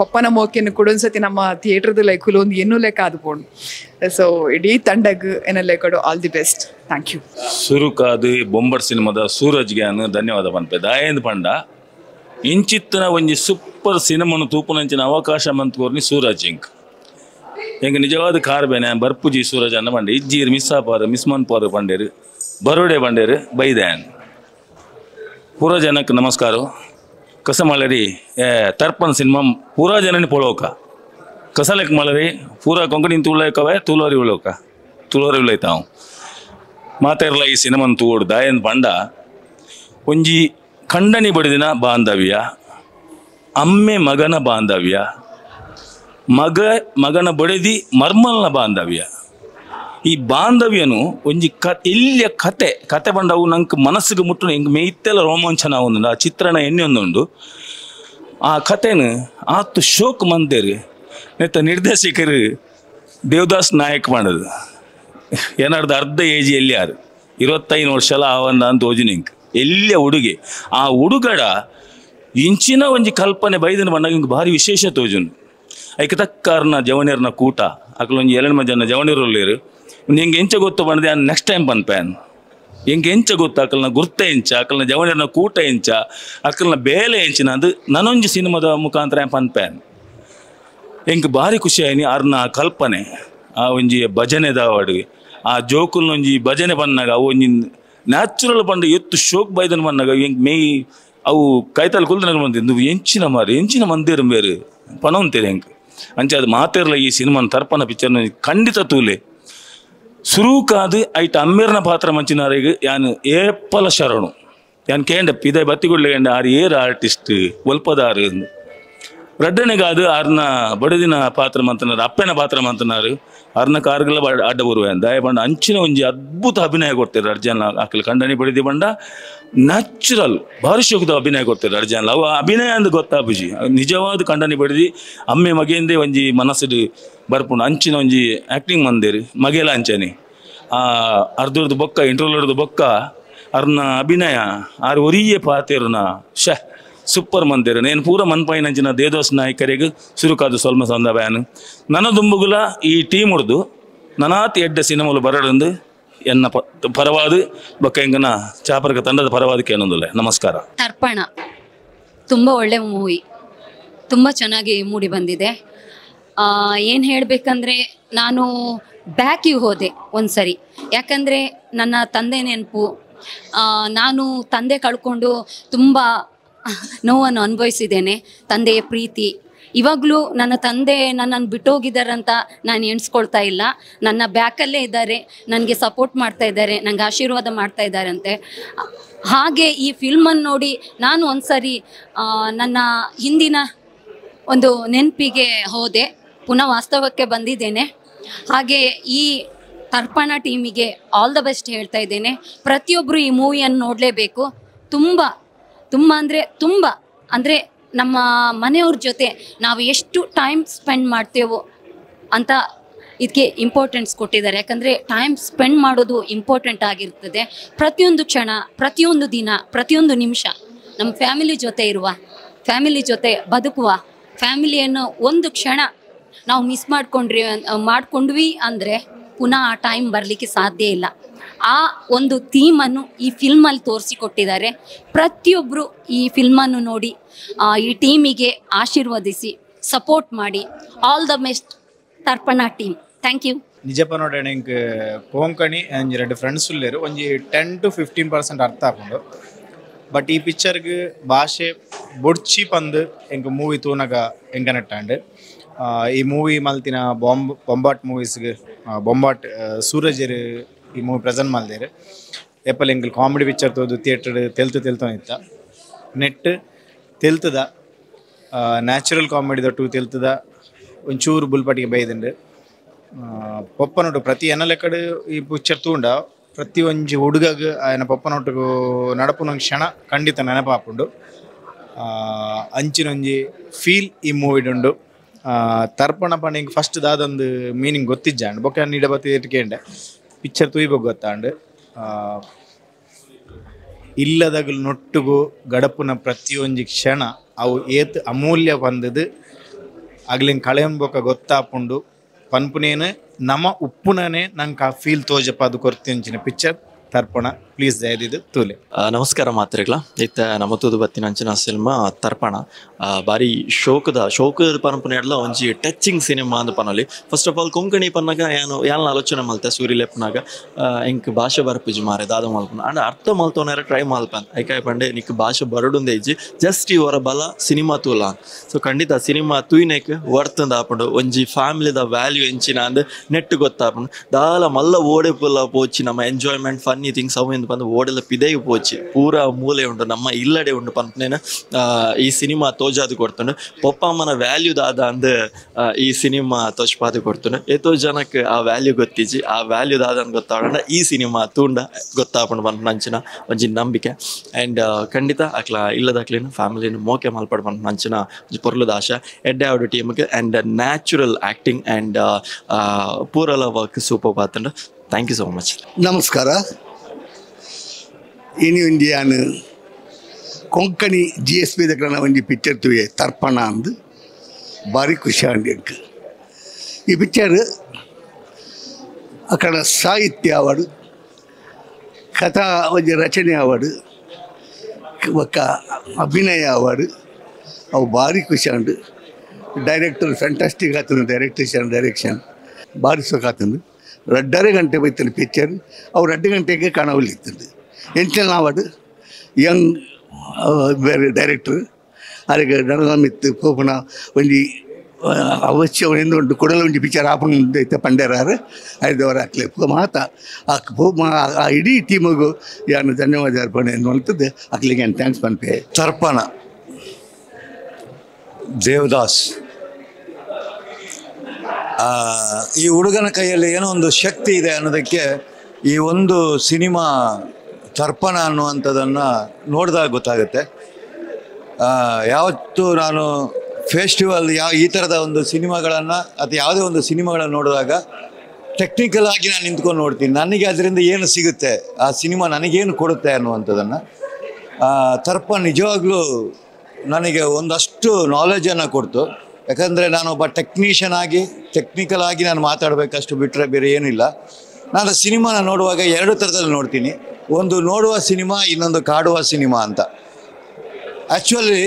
ಪಪ್ಪನ ಮೋಕೆಯನ್ನು ಕೊಡೊಂದ್ಸತಿ ನಮ್ಮ ಥಿಯೇಟ್ರದ್ದು ಲೈಕುಲು ಒಂದು ಏನೂ ಲೆಕ್ಕ ಆದುಕೊಂಡು ಸೊ ಇಡೀ ತಂಡಕ್ಕೆ ಏನಲ್ಲೇ ಕೊಡು all the best thank you ಸುರುಕಾದು ಬೊಂಬರ್ ಸಿನಿಮಾದ ಸೂರಜ್ಗೆ ಧನ್ಯವಾದ ಪನ್ಪೆ ದಾಯಂದು ಪಂಡ ಇಂಚಿತ್ತಿನ ಒಂಜಿ ಸೂಪರ್ ಸಿನಿಮಾನು ತೂಪುನಂಚಿನ ಅವಕಾಶ ಮಂತ್ಕೋರ್ನಿ ಸೂರಜ್ ಇಂಕ್ ಎಂಗೆ ನಿಜವಾದ ಕಾರ್ಬೇನೆ ಬರ್ಪುಜಿ ಸೂರಜ್ ಅನ್ನ ಬಂಡೆ ಇಜ್ಜೀರ್ ಮಿಸ್ ಮನ್ಪಾರು ಪಂಡೇರು ಬರೋಡೆ ಪಂಡೇರು ಬೈದ್ಯಾನ್ ಪೂರ ಜನಕ್ಕೆ ನಮಸ್ಕಾರ ಕಸ ಮಳರಿ ತರ್ಪನ್ ಸಿನಿಮಾ ಪೂರ ಜನನಿ ಪೊಳೋಕ ಕಸಲೆಕ್ ಮಳರಿ ಪೂರ ಕೊಂಕಣಿ ತೂಳಕವೆ ತೂಲೋರಿ ಉಳೈತಾವು ಮಾತೆರ್ಲ ಈ ಸಿನಿಮಾನ್ ತೂಡು ದಾಯನ್ ಪಂಡ ಒಂಜಿ ಖಂಡನಿ ಬಡಿದಿನ ಬಾಂಧವ್ಯ ಅಮ್ಮೆ ಮಗನ ಬಾಂಧವ್ಯ ಮಗನ ಬಡಿದಿ ಮರ್ಮಲ್ನ ಬಾಂಧವ್ಯ ಈ ಬಾಂಧವ್ಯನು ಒಂಜಿ ಇಲ್ಲಿಯ ಕತೆ ಬಂಡವು ನಂಗೆ ಮನಸ್ಸಿಗೆ ಮುಟ್ಟು ಹಿಂಗೆ ಮೇಯ್ತೆಲ್ಲ ರೋಮಾಂಚನ ಒಂದು ಆ ಚಿತ್ರಣ ಎಣ್ಣೆಯೊಂದುಂಡು ಆ ಕತೆನು ಆತು ಶೋಕ್ ಮಂದೇರು ನೆತ್ತ ನಿರ್ದೇಶಕರು ದೇವದಾಸ್ ನಾಯಕ್ ಮಾಡೋದು ಏನಾರ್ದು ಅರ್ಧ ಏಜ್ ಎಲ್ಲಿಯಾರು 25 ವರ್ಷಲ ಅವನ್ನ ಅಂತ ಓಜಿನಿಂಕ್ ಎಲ್ಲಿಯ ಹುಡುಗಿ ಆ ಹುಡುಗಡ ಇಂಚಿನ ಒಂಜಿ ಕಲ್ಪನೆ ಬೈದನ ಬಂದಾಗ ಹಿಂಗೆ ಭಾರಿ ವಿಶೇಷ ತೋಜುನು ಐಕೆ ತಕ್ಕಾರನ ಜವನಿಯರ್ನ ಕೂಟ ಅಕ್ಲೊಂಜಿ 2 ಜನ ಜವನಿಯರು ಹೆಂಗೆ ಎಂಚ ಗೊತ್ತು ಬಂದೆ ನೆಕ್ಸ್ಟ್ ಟೈಮ್ ಪನ್ಪ್ಯಾನ್ ಹೆಂಗೆ ಎಂಚ ಗೊತ್ತು ಅಕಲ್ನ ಗುರ್ತ ಎಂಚ ಅಕಲ್ನ ಜವನಿಯರ್ನ ಕೂಟ ಎಂಚ ಅಕಲ್ನ ಬೇಲೆ ಎಂಚಿನ ಅದು ನನೊಂಜಿ ಸಿನಿಮಾದ ಮುಖಾಂತರ ಪನ್ಪ್ಯಾನ್ ಹೆಂಗೆ ಭಾರಿ ಖುಷಿ ಆಯ್ನಿ ಅವ್ರನ್ನ ಕಲ್ಪನೆ ಆ ಒಂಜಿ ಭಜನೆದ ಅಡುಗೆ ಆ ಜೋಕುಲ್ನೊಂಜಿ ಭಜನೆ ಬಂದಾಗ ಅವು ಒಂಜಿ ನ್ಯಾಚುರಲ್ ಬಂದ ಎತ್ತು ಶೋಕ್ ಬೈದನ್ ಬಂದಾಗ ಹೆಂಗೆ ಮೇಯ್ ಅವು ಕೈತಲ್ ಕುಲ್ದನ ಬಂದಿ ನೀವು ಎಂಚಿನ ಮಂದಿರ ಬೇರೆ ಪಣ ಅಂತೀರಿ ಹೆಂಗೆ ಅಂಚೆ ಅದು ಮಾತೇರ್ಲ ಈ ಸಿನಿಮಾನ ತರ್ಪಣ ಪಿಕ್ಚರ್ನ ಖಂಡಿತ ತೂಲೆ ಸುರೂಕಾದು ಐಟ್ ಅಮ್ಮೇರ್ನ ಪಾತ್ರ ಮಂಚಿನಾರಿಗೆ ಯಾನು ಏಪಲ ಶರಣು ಯಾನ್ ಕೇಂಡ ಪಿದೆ ಬತ್ತಿಗುಡ್ಲೆ ಕೇಂಡ ಆರು ಏರ್ ಆರ್ಟಿಸ್ಟ್ ಒಲ್ಪದಾರು ರಡ್ಡನೆಗಾದು ಅವ್ರನ್ನ ಬಡದಿನ ಪಾತ್ರ ಮಂತನಾರು ಅಪ್ಪನ ಪಾತ್ರ ಮಂತನಾರು ಅವ್ರನ್ನ ಕಾರ್ಗೆಲ್ಲ ಅಡ್ಡ ಬರುವೆನ್ ದಯ ಬಂಡ ಅಂಚಿನ ಒಂಜಿ ಅದ್ಭುತ ಅಭಿನಯ ಕೊಡ್ತಾರೆ ಅರ್ಜನ್ ಆಕಲ್ ಕಂಡನಿ ಬಡಿದಿ ಬಂಡ ನ್ಯಾಚುರಲ್ ಭಾರಿ ಶೋಕದ ಅಭಿನಯ ಕೊಡ್ತಾರೆ ಅರ್ಜನ್ ಅವು ಅಭಿನಯ ಅಂದ್ ಗೊತ್ತಾಪುಜಿ ನಿಜವಾದ ಕಂಡನಿ ಬಡಿದಿ ಅಮ್ಮೆ ಮಗೆಯಿಂದೇ ಒಂಜಿ ಮನಸ್ಸು ಬರ್ಪುಂಡು ಅಂಚಿನ ಒಂಜಿ ಆ್ಯಕ್ಟಿಂಗ್ ಮಂದೇರಿ ಮಗೆಲ ಅಂಚನೆ ಅರ್ಧರ್ದು ಬೊಕ್ಕ ಇಂಟರ್ವ್ಯೂರ್ದು ಬೊಕ್ಕ ಅವ್ರನ್ನ ಅಭಿನಯ ಆರು ಒರಿಯೇ ಪಾತೇರುನ ಸೂಪರ್ ಮಂದಿರ ನೇನು ಪೂರ ಮನ್ಪಾಯಿನಂಚಿನ ದೇವದಾಸ್ ನಾಯಕರಿಗೆ ಸುರುಕಾದು ಸ್ವಲ್ಪ ಸಂದವ್ಯಾನು ನನ್ನ ದುಂಬುಗುಲ ಈ ಟೀಮ್ ಉಡ್ದು ನನಾತಿ ಎಡ್ಡ ಸಿನಿಮಾಲು ಬರಡಂದು ಎನ್ನ ಪರವಾದ ಬೊಕ್ಕ ಎಂಗನ ಚಾಪರ್ಗ ತಂಡದ ಪರವಾದಕ್ಕೆ ಏನೊಂದಿಲ್ಲ ನಮಸ್ಕಾರ ತರ್ಪಣ ತುಂಬ ಒಳ್ಳೆ ಮೂವಿ ತುಂಬ ಚೆನ್ನಾಗಿ ಮೂಡಿ ಬಂದಿದೆ ಏನು ಹೇಳಬೇಕಂದ್ರೆ ನಾನು ಬ್ಯಾಕಿಗೆ ಹೋದೆ ಒಂದು ಸರಿ ಯಾಕಂದರೆ ನನ್ನ ತಂದೆ ನೆನಪು ನಾನು ತಂದೆ ಕಳ್ಕೊಂಡು ತುಂಬ ನೋವನ್ನು ಅನುಭವಿಸಿದ್ದೇನೆ ತಂದೆಯ ಪ್ರೀತಿ ಇವಾಗಲೂ ನನ್ನ ತಂದೆ ನನ್ನನ್ನು ಬಿಟ್ಟೋಗಿದ್ದಾರಂತ ನಾನು ಎಣಿಸ್ಕೊಳ್ತಾ ಇಲ್ಲ ನನ್ನ ಬ್ಯಾಕಲ್ಲೇ ಇದ್ದಾರೆ ನನಗೆ ಸಪೋರ್ಟ್ ಮಾಡ್ತಾ ಇದ್ದಾರೆ ನನಗೆ ಆಶೀರ್ವಾದ ಮಾಡ್ತಾ ಇದ್ದಾರಂತೆ ಹಾಗೆ ಈ ಫಿಲ್ಮನ್ನು ನೋಡಿ ನಾನು ಒಂದು ಸರಿ ನನ್ನ ಹಿಂದಿನ ಒಂದು ನೆನಪಿಗೆ ಹೋದೆ ಪುನಃ ವಾಸ್ತವಕ್ಕೆ ಬಂದಿದ್ದೇನೆ ಹಾಗೆ ಈ ತರ್ಪಣ ಟೀಮಿಗೆ ಆಲ್ ದ ಬೆಸ್ಟ್ ಹೇಳ್ತಾ ಇದ್ದೇನೆ ಪ್ರತಿಯೊಬ್ಬರು ಈ ಮೂವಿಯನ್ನು ನೋಡಲೇಬೇಕು ತುಂಬ ಅಂದರೆ ನಮ್ಮ ಮನೆಯವ್ರ ಜೊತೆ ನಾವು ಎಷ್ಟು ಟೈಮ್ ಸ್ಪೆಂಡ್ ಮಾಡ್ತೇವೋ ಅಂತ ಇದಕ್ಕೆ ಇಂಪಾರ್ಟೆನ್ಸ್ ಕೊಟ್ಟಿದ್ದಾರೆ ಯಾಕಂದರೆ ಟೈಮ್ ಸ್ಪೆಂಡ್ ಮಾಡೋದು ಇಂಪಾರ್ಟೆಂಟ್ ಆಗಿರ್ತದೆ ಪ್ರತಿಯೊಂದು ಕ್ಷಣ ಪ್ರತಿಯೊಂದು ದಿನ ಪ್ರತಿಯೊಂದು ನಿಮಿಷ ನಮ್ಮ ಫ್ಯಾಮಿಲಿ ಜೊತೆ ಬದುಕುವ ಫ್ಯಾಮಿಲಿಯನ್ನು ಒಂದು ಕ್ಷಣ ನಾವು ಮಿಸ್ ಮಾಡ್ಕೊಂಡ್ವಿ ಅಂದರೆ ಪುನಃ ಆ ಟೈಮ್ ಬರಲಿಕ್ಕೆ ಸಾಧ್ಯ ಇಲ್ಲ ಆ ಒಂದು ಥೀಮನ್ನು ಈ ಫಿಲ್ಮಲ್ಲಿ ತೋರಿಸಿಕೊಟ್ಟಿದ್ದಾರೆ. ಪ್ರತಿಯೊಬ್ಬರು ಈ ಫಿಲ್ಮನ್ನು ನೋಡಿ ಈ ಟೀಮಿಗೆ ಆಶೀರ್ವದಿಸಿ ಸಪೋರ್ಟ್ ಮಾಡಿ. All the best Tarpana team. Thank you. ನಿಜಪ್ಪ ನೋಡೋಣ ಇಂಕ್ ಕೊಂಕಣಿ ಒಂಜಿ 2 ಫ್ರೆಂಡ್ಸ್ ಉಳ್ಳೇರು ಒಂಜಿ 10 to 15% ಅರ್ಥ ಆಪುಂಡು. ಬಟ್ ಈ ಪಿಕ್ಚರ್ಗೆ ಭಾಷೆ ಬೊಡ್ಚಿ ಪಂದು ಎಂಕ್ ಮೂವಿ ತೂನಗ ಎಂಕನಟ್ಟಾಂಡ್ ಈ ಮೂವಿ ಮಲ್ತಿನ ಬೊಂಬಾಟ್ ಮೂವೀಸ್ಗೆ ಬೊಂಬಾಟ್ ಸೂರಜರು ಈ ಮೂವಿ ಪ್ರೆಸೆಂಟ್ ಮಲ್ದೇರು ಎಪ್ಪಲ್ ಎಂಕಲ್ ಕಾಮಿಡಿ ಪಿಕ್ಚರ್ ತೋದು ಥಿಯೇಟರ್ ತೆಲ್ತು ಇತ್ತ ನೆಟ್ ತೆಲ್ತದ ನ್ಯಾಚುರಲ್ ಕಾಮಿಡಿ ದೊಟ್ಟು ತೆಲ್ತದ ಒಂಚೂರು ಬುಲ್ಪಟ್ಟಿಗೆ ಬೈದಂಡು ಪೊಪ್ಪನೊಟ್ಟು ಪ್ರತಿ ಎನ್ನಲೆಕ್ಕಡು ಈ ಪಿಕ್ಚರ್ ತೂಂಡ ಪ್ರತಿ ಒಂಜಿ ಹುಡುಗಗ ಆಯನ ಪಪ್ಪನೊಟ್ಟಿಗೂ ನಡಪುನ ಕ್ಷಣ ಖಂಡಿತ ನೆನಪಾಪುಂಡು. ಅಂಚಿನೊಂಜಿ ಫೀಲ್ ಈ ಮೂವಿಡುಂಡು. ತರ್ಪಣ ಪಂಡಿಗೆ ಫಸ್ಟ್ ದಾದೊಂದು ಮೀನಿಂಗ್ ಗೊತ್ತಿಜ್ಜಾಂಡು ಬೊಕ್ಕ ನೀಡ ಬತ್ತಿ ಇಟ್ಕೇಂಡೆ ಪಿಕ್ಚರ್ ತೂಯ್ಬೇಕು ಗೊತ್ತಾಂಡು. ಇಲ್ಲದಗಲು ನೊಟ್ಟುಗು ಗಡಪುನ ಪ್ರತಿಯೊಂಜಿ ಕ್ಷಣ ಅವು ಏತ್ ಅಮೂಲ್ಯ ಬಂದದು ಆಗ್ಲಿಂಗ್ ಕಳೆಯಂಬೊಕ್ಕ ಗೊತ್ತಾಪುಂಡು ಪನ್ಪುನೇನು ನಮ ಉಪ್ಪುನೇ ನಂಗೆ ಆ ಫೀಲ್ ತೋಜಪ್ಪ ಅದು ಕೊರ್ತಿಂಚಿನ ಪಿಕ್ಚರ್ ತರ್ಪಣ ಪ್ಲೀಸ್ ದಯದಿದ್ದು ತೂಲೆ. ನಮಸ್ಕಾರ ಮಾತ್ರೆಗ್ಲ ಇತ್ತ ನಮ್ಮ ತೂದು ಬತ್ತಿನ ಅಂಚಿನ ಸಿನಿಮಾ ತರ್ಪಣ ಬಾರಿ ಶೋಕದ ಪರಂಪನೆಯಲ್ಲ ಒಂಜಿ ಟಚಿಂಗ್ ಸಿನಿಮಾ ಅಂದ್ ಪನೊಲಿ. ಫಸ್ಟ್ ಆಫ್ ಆಲ್ ಕೊಂಕಣಿ ಪನ್ನಾಗ ಯಾನ್ ಆಲೋಚನೆ ಮಲ್ತೆ ಸೂರಿಲೆಪ್ಪನಾಗ ಎಂಕ್ ಭಾಷೆ ಬರ್ಪಿಜಿ ಮಾರೆ ದಾದ ಮಲ್ಪನ ಅಂಡ್ ಅರ್ಥ ಮಲ್ತೋನಾರ ಟ್ರೈ ಮಲ್ಪನ್ ಐಕಾಯ್ ಪಂಡೆ ನಿಕ್ ಭಾಷೆ ಬರಡುಂದೆ ಇಜ್ಜಿ ಜಸ್ಟ್ ಇವರ ಬಲ ಸಿನಿಮಾ ತೂಲ. ಸೊ ಖಂಡಿತ ಸಿನಿಮಾ ತೂಯಿನೇಕ್ ವರ್ತಂದ ಆಪುಂಡು ಒಂಜಿ ಫ್ಯಾಮಿಲಿದ ವ್ಯಾಲ್ಯೂ ಎಂಚಿನ ಅಂದ್ ನೆಟ್ ಗೊತ್ತಾಪುಂಡು ದಾಲ ಮಲ್ಲ ಓಡೆ ಪುಲ್ಲ ಪೋಚಿ ನಮ್ಮ ಎಂಜಾಯ್ಮೆಂಟ್ ಫನ್ನಿ ಥಿಂಗ್ಸ್ ಅವು ಎಂದು ಬಂದು ಓಡೆಲ್ಲ ಪಿದೆಯು ಪೋಚಿ ಪೂರ ಮೂಲೆ ಉಂಡು ನಮ್ಮ ಇಲ್ಲಡೆ ಉಂಡು ಪಂಪನೇನ ಈ ಸಿನಿಮಾ ತೋಜಾದು ಕೊಡ್ತಾನೆ ಪಪ್ಪ ಅಮ್ಮನ ವ್ಯಾಲ್ಯೂ ದಾದ ಅಂದ್ ಈ ಸಿನಿಮಾ ತೋಜ್ಪಾದು ಕೊಡ್ತಾನೆ ಎಷ್ಟೋ ಜನಕ್ಕೆ ಆ ವ್ಯಾಲ್ಯೂ ಗೊತ್ತಿಜ್ಜಿ ಆ ವ್ಯಾಲ್ಯೂ ದಾದ ಅಂತ ಗೊತ್ತಾಡ ಈ ಸಿನಿಮಾ ತೂಂಡ ಗೊತ್ತಾಪುಂಡು ಬಂದು ನಂಚಿನ ಒಂಜಿ ನಂಬಿಕೆ. ಆ್ಯಂಡ್ ಖಂಡಿತ ಅಕ್ಲ ಇಲ್ಲದಾಕ್ಲಿನ ಫ್ಯಾಮಿಲಿನ ಮೋಕೆ ಮಲ್ಪಡ್ ಬಂದು ನಂಚಿನ ಪೊರ್ಲುದ ಆಶೆ ಎಡ್ಡೆ ಆಡು ಟೀಮ್ಗೆ ಆ್ಯಂಡ್ ನ್ಯಾಚುರಲ್ ಆ್ಯಕ್ಟಿಂಗ್ ಆ್ಯಂಡ್ ಪೂರಲ ವರ್ಕ್ ಸೂಪರ್ ಪಾತಂಡು. Thank you so much. ನಮಸ್ಕಾರ. ಇನಿ ಒಂಜಿ ಯಾನು ಕೊಂಕಣಿ GSP ದಕ್ಲ ಒಂಜಿ ಪಿಕ್ಚರ್ ತುಯೆ ತರ್ಪಣ ಅಂದು ಭಾರಿ ಖುಷಿ ಆಂಡ್ ಎಂಕ್ ಈ ಪಿಕ್ಚರ್ ಅಕಡ ಸಾಹಿತ್ಯ ಅವಾರ್ಡ್ ಕಥಾ ಒಂಜಿ ರಚನೆ ಅವಾರ್ಡ್ ಒಕ್ಕ ಅಭಿನಯ ಅವಾರ್ಡ್ ಅವು ಭಾರಿ ಖುಷಿ ಆಂಡ್ ಡೈರೆಕ್ಟರ್ ಫ್ಯಾಂಟಾಸ್ಟಿಕ್ ಆತನು ಡೈರೆಕ್ಷನ್ ಭಾರಿ ಸುಖ ಆತನು. 2.5 ಗಂಟೆ ಬೈತಾನೆ ಪಿಕ್ಚರ್ ಅವು 2 ಗಂಟೆಗೆ ಕಾಣವಲ್ಲಿರ್ತದೆ. 8ನೇ ಅವಾರ್ಡ್ ಯಂಗ್ ಬೇರೆ ಡೈರೆಕ್ಟರ್ ಅದಕ್ಕೆ ನಡಮಿತ್ತು ಪೋಪನ ಒಂಜಿ ಅವಶ್ಯ ಎಂದು ಕೊಡಲ ಒಂಜಿ ಪಿಕ್ಚರ್ ಆಪುಂಡು ಪಂಡೇರಾರು ಐದವರ ಹಾಕ್ಲೆ ಮಾತ ಆ ಇಡೀ ಟೀಮಿಗೂ ಯಾನು ಧನ್ಯವಾದ ಅರ್ಪಣೆ ಅನ್ನುವಂಥದ್ದು ಹಾಕ್ಲಿಕ್ಕೆ ಏನು ಥ್ಯಾಂಕ್ಸ್ ಪನ್ಪೆ. ತರ್ಪಣ ದೇವದಾಸ್ ಈ ಹುಡುಗನ ಕೈಯಲ್ಲಿ ಏನೋ ಒಂದು ಶಕ್ತಿ ಇದೆ ಅನ್ನೋದಕ್ಕೆ ಈ ಒಂದು ಸಿನಿಮಾ ತರ್ಪಣ ಅನ್ನುವಂಥದ್ದನ್ನು ನೋಡಿದಾಗ ಗೊತ್ತಾಗುತ್ತೆ. ಯಾವತ್ತೂ ನಾನು ಫೆಸ್ಟಿವಲ್ ಈ ಥರದ ಒಂದು ಸಿನಿಮಾಗಳನ್ನು ಅಥವಾ ಯಾವುದೇ ಒಂದು ಸಿನಿಮಾಗಳನ್ನು ನೋಡಿದಾಗ ಟೆಕ್ನಿಕಲ್ ಆಗಿ ನಾನು ನಿಂತ್ಕೊಂಡು ನೋಡ್ತೀನಿ, ನನಗೆ ಅದರಿಂದ ಏನು ಸಿಗುತ್ತೆ, ಆ ಸಿನಿಮಾ ನನಗೇನು ಕೊಡುತ್ತೆ ಅನ್ನುವಂಥದ್ದನ್ನು. ತರ್ಪಣ ನಿಜವಾಗ್ಲೂ ನನಗೆ ಒಂದಷ್ಟು ನಾಲೆಜನ್ನು ಕೊಡ್ತು. ಯಾಕಂದರೆ ನಾನೊಬ್ಬ ಟೆಕ್ನಿಕಲ್ ಆಗಿ ನಾನು ಮಾತಾಡಬೇಕಷ್ಟು ಬಿಟ್ಟರೆ ಬೇರೆ ಏನಿಲ್ಲ. ನಾನು ಸಿನಿಮಾನ ನೋಡುವಾಗ 2 ಥರದಲ್ಲಿ ನೋಡ್ತೀನಿ. ಒಂದು ನೋಡುವ ಸಿನಿಮಾ, ಇನ್ನೊಂದು ಕಾಡುವ ಸಿನಿಮಾ ಅಂತ. ಆ್ಯಕ್ಚುಲಿ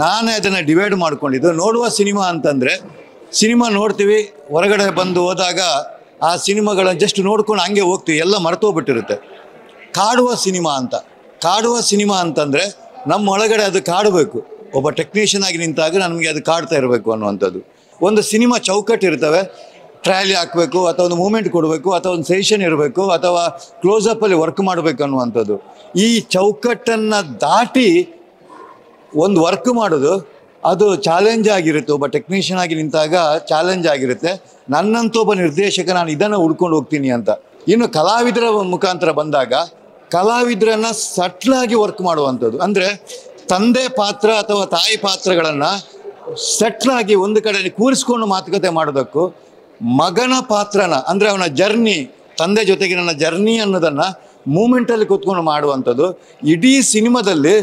ನಾನೇ ಅದನ್ನು ಡಿವೈಡ್ ಮಾಡ್ಕೊಂಡಿದ್ದು. ನೋಡುವ ಸಿನಿಮಾ ಅಂತಂದರೆ ಸಿನಿಮಾ ನೋಡ್ತೀವಿ, ಹೊರಗಡೆ ಬಂದು ಹೋದಾಗ ಆ ಸಿನಿಮಾಗಳನ್ನ ಜಸ್ಟ್ ನೋಡ್ಕೊಂಡು ಹಂಗೆ ಹೋಗ್ತೀವಿ, ಎಲ್ಲ ಮರ್ತೋಗ್ಬಿಟ್ಟಿರುತ್ತೆ. ಕಾಡುವ ಸಿನಿಮಾ ಅಂತಂದರೆ ನಮ್ಮ ಒಳಗಡೆ ಅದು ಕಾಡಬೇಕು. ಒಬ್ಬ ಟೆಕ್ನಿಷಿಯನ್ ಆಗಿ ನಿಂತಾಗ ನಮಗೆ ಅದು ಕಾಡ್ತಾ ಇರಬೇಕು ಅನ್ನುವಂಥದ್ದು. ಒಂದು ಸಿನಿಮಾ ಚೌಕಟ್ಟು ಇರ್ತವೆ, ಟ್ರಯಲ್ ಹಾಕಬೇಕು ಅಥವಾ ಒಂದು ಮೂಮೆಂಟ್ ಕೊಡಬೇಕು ಅಥವಾ ಒಂದು ಸೆಷನ್ ಇರಬೇಕು ಅಥವಾ ಕ್ಲೋಸಪ್ಪಲ್ಲಿ ವರ್ಕ್ ಮಾಡಬೇಕು ಅನ್ನುವಂಥದ್ದು. ಈ ಚೌಕಟ್ಟನ್ನು ದಾಟಿ ಒಂದು ವರ್ಕ್ ಮಾಡೋದು ಅದು ಚಾಲೆಂಜ್ ಆಗಿರುತ್ತೆ. ಒಬ್ಬ ಟೆಕ್ನಿಷಿಯನ್ ಆಗಿ ನಿಂತಾಗ ಚಾಲೆಂಜ್ ಆಗಿರುತ್ತೆ. ನನ್ನಂತೂ ಒಬ್ಬ ನಿರ್ದೇಶಕ ನಾನು ಇದನ್ನು ಹುಡ್ಕೊಂಡು ಹೋಗ್ತೀನಿ ಅಂತ. ಇನ್ನು ಕಲಾವಿದರ ಮುಖಾಂತರ ಬಂದಾಗ ಕಲಾವಿದರನ್ನು ಸಟ್ಲಾಗಿ ವರ್ಕ್ ಮಾಡುವಂಥದ್ದು, ಅಂದರೆ ತಂದೆ ಪಾತ್ರ ಅಥವಾ ತಾಯಿ ಪಾತ್ರಗಳನ್ನು ಸಟ್ಲಾಗಿ ಒಂದು ಕಡೆ ಕೂರಿಸ್ಕೊಂಡು ಮಾತುಕತೆ ಮಾಡೋದಕ್ಕೂ, ಮಗನ ಪಾತ್ರನ ಅಂದರೆ ಅವನ ಜರ್ನಿ, ತಂದೆ ಜೊತೆಗೆ ನನ್ನ ಜರ್ನಿ ಅನ್ನೋದನ್ನು ಮೂಮೆಂಟಲ್ಲಿ ಕೂತ್ಕೊಂಡು ಮಾಡುವಂಥದ್ದು. ಇಡೀ ಸಿನಿಮಾದಲ್ಲಿ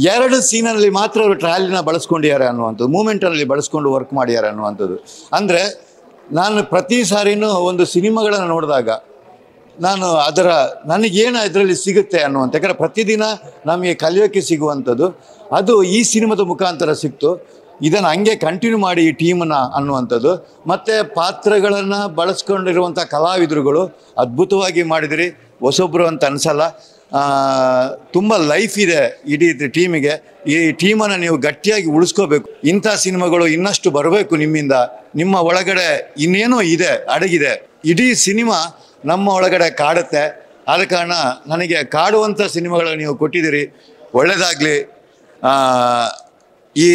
2 ಸೀನಲ್ಲಿ ಮಾತ್ರ ಅವರು ಟ್ರಯಲಿನ ಬಳಸ್ಕೊಂಡಿದ್ದಾರೆ ಅನ್ನುವಂಥದ್ದು, ಮೂಮೆಂಟಲ್ಲಿ ಬಳಸ್ಕೊಂಡು ವರ್ಕ್ ಮಾಡಿದ್ದಾರೆ ಅನ್ನುವಂಥದ್ದು. ಅಂದರೆ ನಾನು ಪ್ರತಿ ಸಾರಿನೂ ಒಂದು ಸಿನಿಮಾಗಳನ್ನು ನೋಡಿದಾಗ ನಾನು ನನಗೇನು ಇದರಲ್ಲಿ ಸಿಗುತ್ತೆ ಅನ್ನುವಂಥ, ಯಾಕಂದರೆ ಪ್ರತಿದಿನ ನಮಗೆ ಕಲಿಯೋಕ್ಕೆ ಸಿಗುವಂಥದ್ದು ಅದು ಈ ಸಿನಿಮಾದ ಮುಖಾಂತರ ಸಿಕ್ತು. ಇದನ್ನು ಹಂಗೆ ಕಂಟಿನ್ಯೂ ಮಾಡಿ ಈ ಟೀಮನ್ನು ಅನ್ನುವಂಥದ್ದು. ಮತ್ತು ಪಾತ್ರಗಳನ್ನು ಬಳಸ್ಕೊಂಡಿರುವಂಥ ಕಲಾವಿದರುಗಳು ಅದ್ಭುತವಾಗಿ ಮಾಡಿದಿರಿ, ಹೊಸೊಬ್ಬರು ಅಂತ ಅನಿಸಲ್ಲ. ತುಂಬ ಲೈಫ್ ಇದೆ ಇಡೀ ಟೀಮಿಗೆ. ಈ ಟೀಮನ್ನು ನೀವು ಗಟ್ಟಿಯಾಗಿ ಉಳಿಸ್ಕೋಬೇಕು. ಇಂಥ ಸಿನಿಮಾಗಳು ಇನ್ನಷ್ಟು ಬರಬೇಕು ನಿಮ್ಮಿಂದ. ನಿಮ್ಮ ಒಳಗಡೆ ಇನ್ನೇನೋ ಇದೆ, ಅಡಗಿದೆ. ಇಡೀ ಸಿನಿಮಾ ನಮ್ಮ ಒಳಗಡೆ ಕಾಡುತ್ತೆ. ಆದ ಕಾರಣ ನನಗೆ ಕಾಡುವಂಥ ಸಿನಿಮಾಗಳನ್ನು ನೀವು ಕೊಟ್ಟಿದ್ದೀರಿ, ಒಳ್ಳೆಯದಾಗಲಿ. ಈ